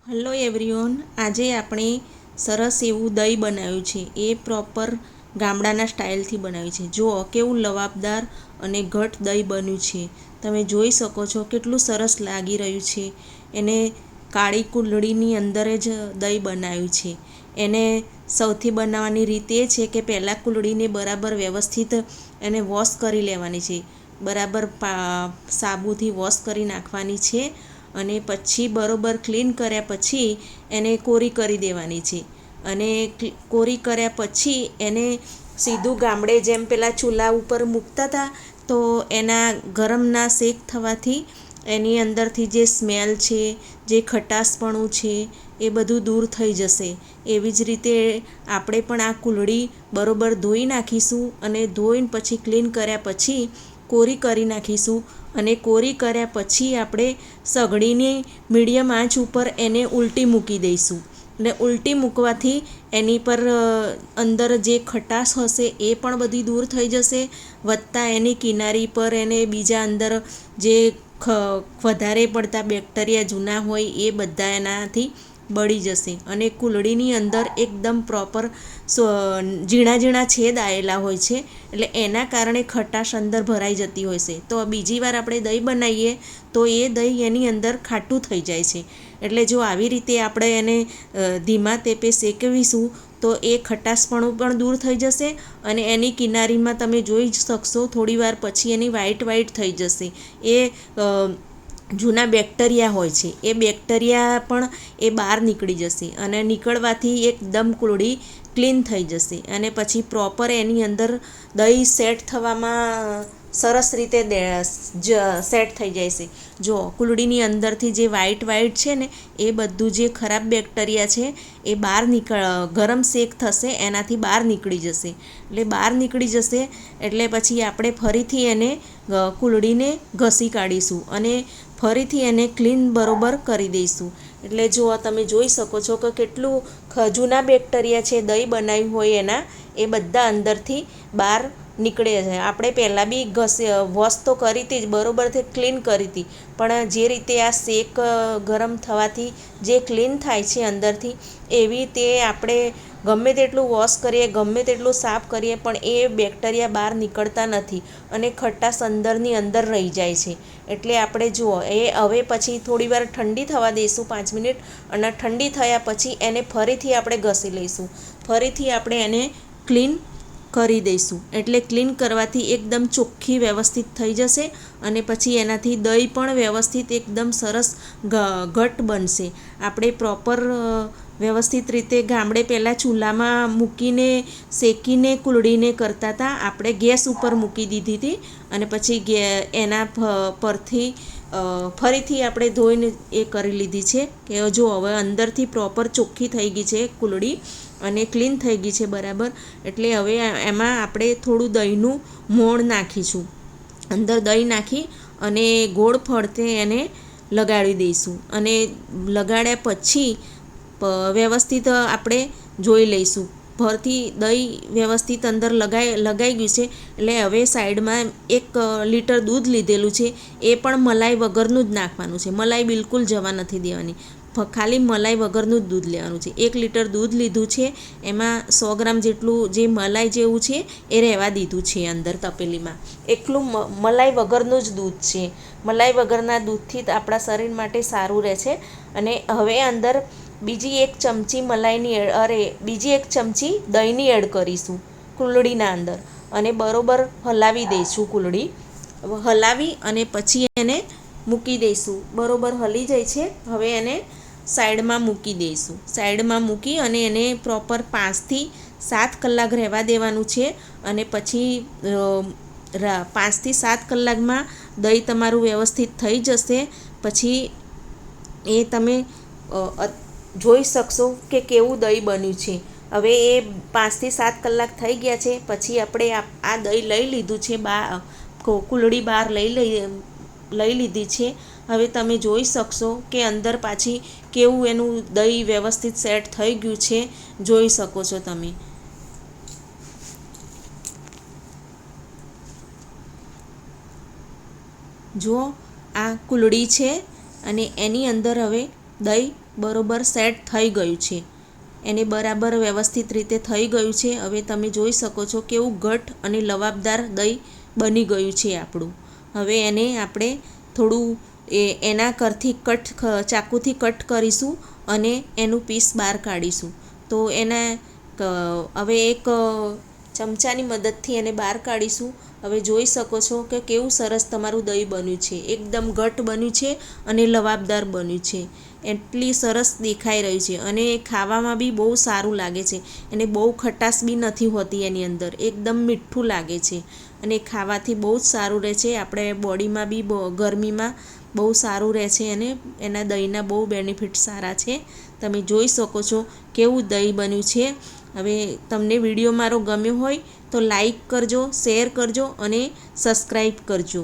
Hello everyone, આજે આપણે સરસ એવું દહીં બનાવ્યું છે. એ પ્રોપર ગામડાના સ્ટાઇલથી બનાવ્યું છે. જુઓ કેવું લવાબદાર અને ઘટ દહીં બન્યું છે. તમે જોઈ શકો છો કેટલું સરસ લાગી રહ્યું છે. એને કાળી કુંડળીની અંદર જ દહીં બનાવ્યું છે. એને સૌથી બનાવવાની રીત એ છે કે પહેલાં કુંડળીને બરાબર વ્યવસ્થિત એને વોશ કરી લેવાની છે. બરાબર સાબુથી વોશ કરી નાખવાની છે અને પછી બરોબર ક્લીન કર્યા પછી એને કોરી કરી દેવાની છે. અને કોરી કર્યા પછી એને સીધું ગામડે જેમ પેલા ચૂલા ઉપર મૂકતા હતા તો એના ગરમના શેક થવાથી એની અંદરથી જે સ્મેલ છે, જે ખટાશપણું છે, એ બધું દૂર થઈ જશે. એવી જ રીતે આપણે પણ આ કુંડળી બરોબર ધોઈ નાખીશું અને ધોઈને પછી ક્લીન કર્યા પછી કોરી કરી નાખીશું. અને કોરી કર્યા પછી આપણે સગડીની મીડિયમ આંચ ઉપર એને ઉલટી મૂકી દઈશું. અને ઉલટી મૂકવાથી એની પર અંદર જે ખટાશ હશે એ પણ બધી દૂર થઈ જશે. વત્તા એની કિનારી પર એને બીજા અંદર જે વધારે પડતા બેક્ટેરિયા જૂના હોય એ બધા એનાથી બળી જશે. અને કુંડળીની અંદર એકદમ પ્રોપર ઝીણા ઝીણા છેદ આવેલા હોય છે, એટલે એના કારણે ખટાશ અંદર ભરાઈ જતી હોય છે. તો બીજી વાર આપણે દહીં બનાવીએ તો એ દહીં એની અંદર ખાટું થઈ જાય છે. એટલે જો આવી રીતે આપણે એને ધીમા તેપે શેકવીશું તો એ ખટાશપણું પણ દૂર થઈ જશે. અને એની કિનારીમાં તમે જોઈ શકશો થોડી વાર પછી એની વ્હાઈટ થઈ જશે. એ જૂના બેક્ટેરિયા હોય છે એ બેક્ટેરિયા પણ એ બહાર નીકળી જશે અને નીકળવાથી એકદમ કુંડળી ક્લીન થઈ જશે. અને પછી પ્રોપર એની અંદર દહીં સેટ થવામાં સરસ રીતે સેટ થઈ જાય છે. જો કુંડળીની અંદરથી જે વ્હાઈટ છે ને એ બધું જે ખરાબ બેક્ટેરિયા છે એ બહાર ગરમ શેક થશે એનાથી બહાર નીકળી જશે. એટલે બહાર નીકળી જશે એટલે પછી આપણે ફરીથી એને કુંડળીને ઘસી કાઢીશું અને ફરીથી એને ક્લીન બરોબર કરી દઈશું. એટલે જો તમે જોઈ શકો છો કે કેટલું જૂના બેક્ટેરિયા છે દહીં બનાવ્યું હોય એના એ બધા અંદરથી બહાર નીકળે છે. આપણે પહેલાં બી વોશ તો કરી હતી જ, બરોબરથી ક્લીન કરી હતી, પણ જે રીતે આ શેક ગરમ થવાથી જે ક્લીન થાય છે અંદરથી, એવી તે આપણે ગમે તેટલું વોશ કરીએ, ગમે તેટલું સાફ કરીએ પણ એ બેક્ટેરિયા બહાર નીકળતા નથી અને ખટાશ અંદરની અંદર રહી જાય છે. એટલે આપણે જુઓ એ હવે પછી થોડી વાર ઠંડી થવા દઈશું 5 મિનિટ, અને ઠંડી થયા પછી એને ફરીથી આપણે ઘસી લઈશું. ફરીથી આપણે એને ક્લીન કરી દઈશું. એટલે ક્લીન કરવાથી એકદમ ચોખ્ખી વ્યવસ્થિત થઈ જશે અને પછી એનાથી દહીં પણ વ્યવસ્થિત એકદમ સરસ ઘટ બનશે. આપણે પ્રોપર વ્યવસ્થિત રીતે ગામડે પહેલાં ચૂલામાં મૂકીને શેકીને કુંડળીને કરતા હતા. આપણે ગેસ ઉપર મૂકી દીધી હતી અને પછી એના પરથી ફરીથી આપણે ધોઈને એ કરી લીધી છે કે જો હવે અંદરથી પ્રોપર ચોખ્ખી થઈ ગઈ છે કુંડળી અને ક્લીન થઈ ગઈ છે બરાબર. એટલે હવે એમાં આપણે થોડું દહીંનું મોણ નાખીશું. અંદર દહીં નાખી અને ગોળ ફરતે એને લગાડી દઈશું. અને લગાડ્યા પછી વ્યવસ્થિત આપણે જોઈ લઈશું. ફરતી દહીં વ્યવસ્થિત અંદર લગાઈ ગયું છે. એટલે હવે સાઈડમાં 1 લીટર દૂધ લીધેલું છે, એ પણ મલાઈ વગરનું જ નાખવાનું છે. મલાઈ બિલકુલ જવા નથી દેવાની, ખાલી મલાઈ વગરનું જ દૂધ લેવાનું છે. 1 લીટર દૂધ લીધું છે, એમાં 100 ગ્રામ જેટલું જે મલાઈ જેવું છે એ રહેવા દીધું છે અંદર તપેલીમાં. એટલું મલાઈ વગરનું જ દૂધ છે. મલાઈ વગરના દૂધથી જ આપણા શરીર માટે સારું રહે છે. અને હવે અંદર બીજી 1 ચમચી બીજી 1 ચમચી દહીંની એડ કરીશું કુંડળીના અંદર અને બરોબર હલાવી દઈશું. કુંડળી હલાવી અને પછી એને મૂકી દઈશું. બરોબર હલી જાય છે. હવે એને સાઈડમાં મૂકી દઈશું. સાઈડમાં મૂકી અને એને પ્રોપર 5 થી 7 કલાક રહેવા દેવાનું છે. અને પછી 5 થી 7 કલાકમાં દહીં તમારું વ્યવસ્થિત થઈ જશે. પછી એ તમે જોઈ શકશો કે કેવું દહીં બન્યું છે. હવે એ 5 થી 7 કલાક થઈ ગયા છે. પછી આપણે આ દહીં લઈ લીધું છે, કુંડળી બહાર લઈ લીધી છે. હવે તમે જોઈ શકશો કે અંદર પાછી કેવું એનું દહીં વ્યવસ્થિત સેટ થઈ ગયું છે, જોઈ શકો છો તમે. જુઓ આ કુંડળી છે અને એની અંદર હવે દહીં બરોબર સેટ થઈ ગયું છે, એને બરાબર વ્યવસ્થિત રીતે થઈ ગયું છે। હવે તમે જોઈ શકો છો કેવું ઘટ અને લવાબદાર દહીં બની ગયું છે આપણું। હવે એને આપણે થોડું એના કરથી ચાકુથી કટ કરીશું અને એનું પીસ બહાર કાઢીશું। તો એના હવે એક ચમચાની મદદથી એને બહાર કાઢીશું। હવે જોઈ શકો છો કે કેવું સરસ તમારું દહીં બન્યું છે, એકદમ ઘટ બન્યું છે અને લવાબદાર બન્યું છે, એટલી સરસ દેખાઈ રહ્યું છે અને ખાવામાં બી બહુ સારું લાગે છે। એને બહુ ખટાશ બી નથી હોતી એની અંદર, એકદમ મીઠું લાગે છે અને ખાવાથી બહુ જ સારું રહે છે, આપણે બોડીમાં બી ગરમીમાં બહુ સારું રહે છે અને એના દહીંના બહુ બેનિફિટ સારા છે। તમે જોઈ શકો છો કેવું દહીં બન્યું છે। હવે તમને વિડીયો મારો ગમ્યો હોય તો લાઈક કરજો, શેર કરજો અને સબસ્ક્રાઈબ કરજો।